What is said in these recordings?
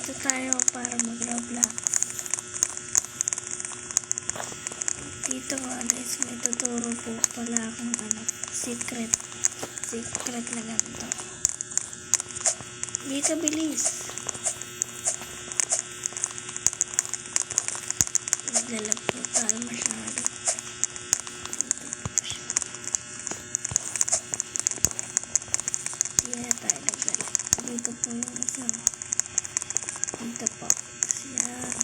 Dito tayo para mag-roblox. Dito nga guys, may tuturo po pala akong secret na ganito. Dito bilis. Naglalag po tayo masyado. Hindi tayo naglalag. Dito po yung isa. Dito po. Yan.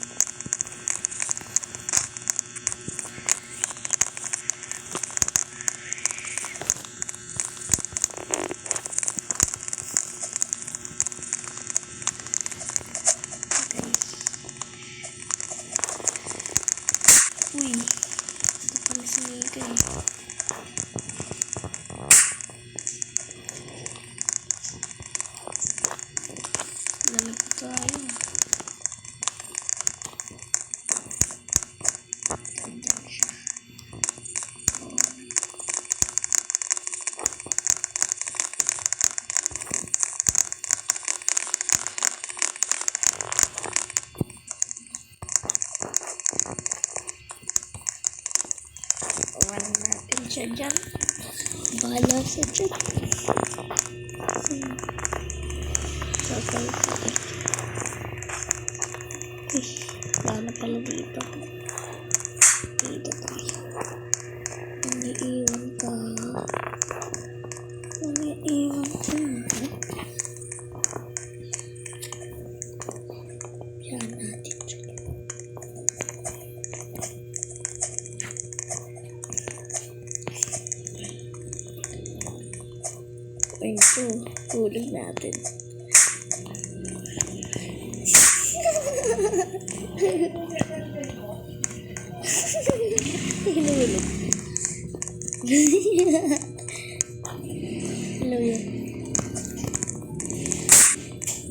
Uy, ito pala si Mika eh. Lalabot tayo. Andyan siya. Iwan natin siya dyan. Bahala siya dyan. Sasal ko eh. Uy, bahala pala dito. Dito tayo. Naniiwan ka. Naniiwan ka. Yan natin siya. Ito, tulog natin. Hinulog. Hello yan.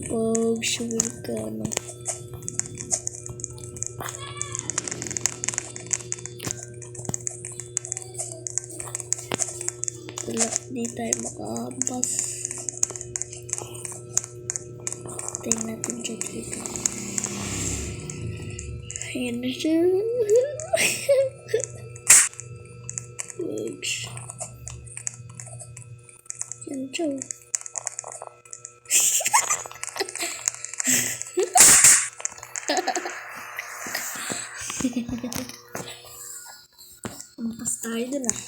Pag sure ka no. Wala, di tayo makahampas. Tingnan natin siya dito. Ayan na siya. Oops. Yan siya. Hampas tayo dun ah.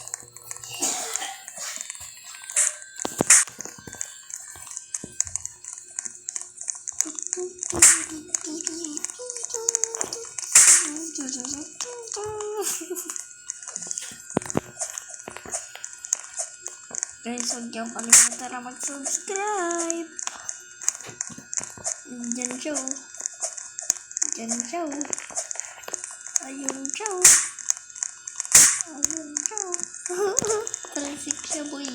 Guys, huwag niyong kalimutan na mag-subscribe. Diyan siya. Diyan siya. Ayun siya. Ayun siya. Talsik siya boy.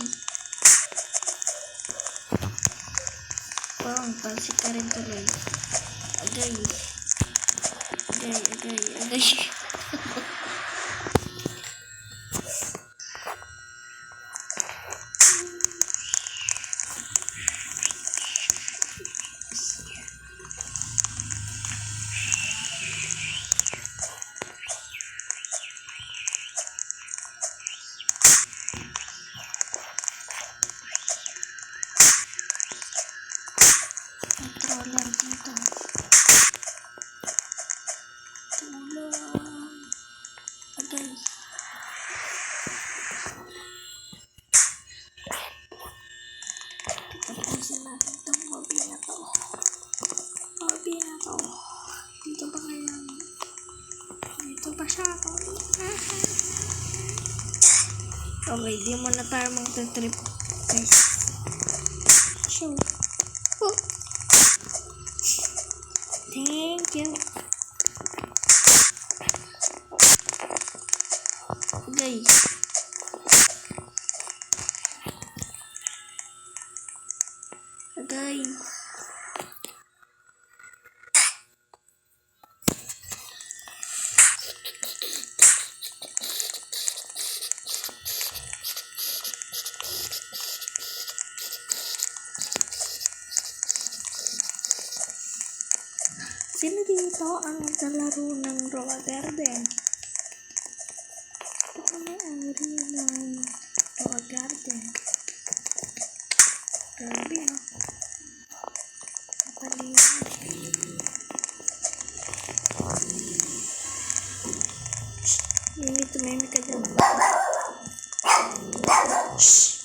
Parang talsik ka rin tuloy. Agay. Agay. Controller dito. Tulong. Agay. Tapusin natin itong hobby na to. Dito ba kaya? Dito ba siya? Okay, di mo na tayo magta-trip. Guys. Show. Oh. Thank you. Guys. Guys. Sino dito ang naglalaro ng Roa Garden? Ito ka may-ari ng Roa Garden. Grabe ah. Napaliwan. Mimi, tumimik ka dyan. Shhh.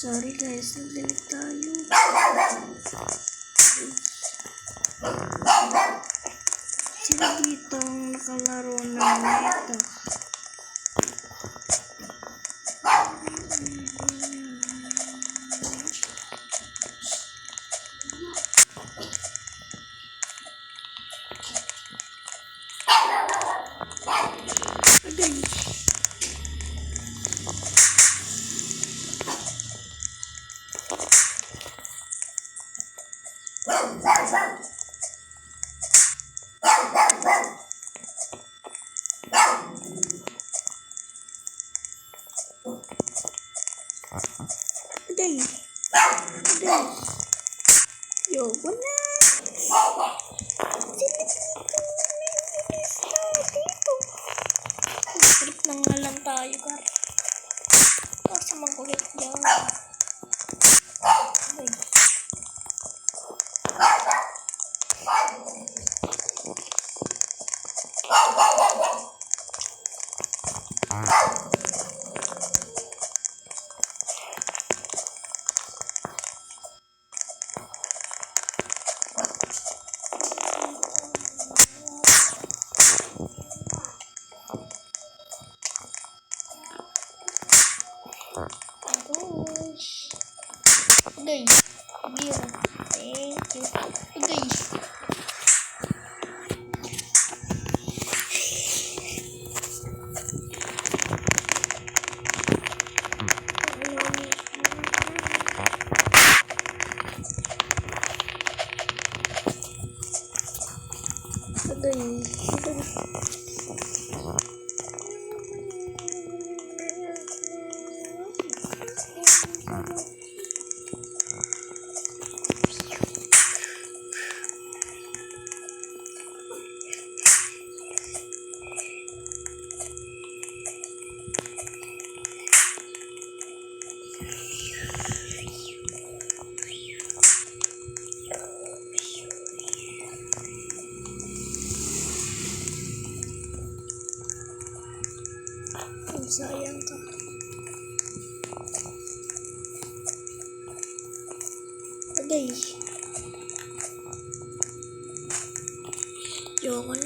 Sorry guys, nagdilig tayo. Sino dito ang nakalaro ng neto? Agay. Agay. Agay. Yo, wala. Sino dito? Naiinis na dito. Trip lang nga lang tayo, Gar. Kasi magulit dyan. Agay. Gosh. Agay. Biro. Thank you. Agay. Sayang ka. Agay. Yoko na.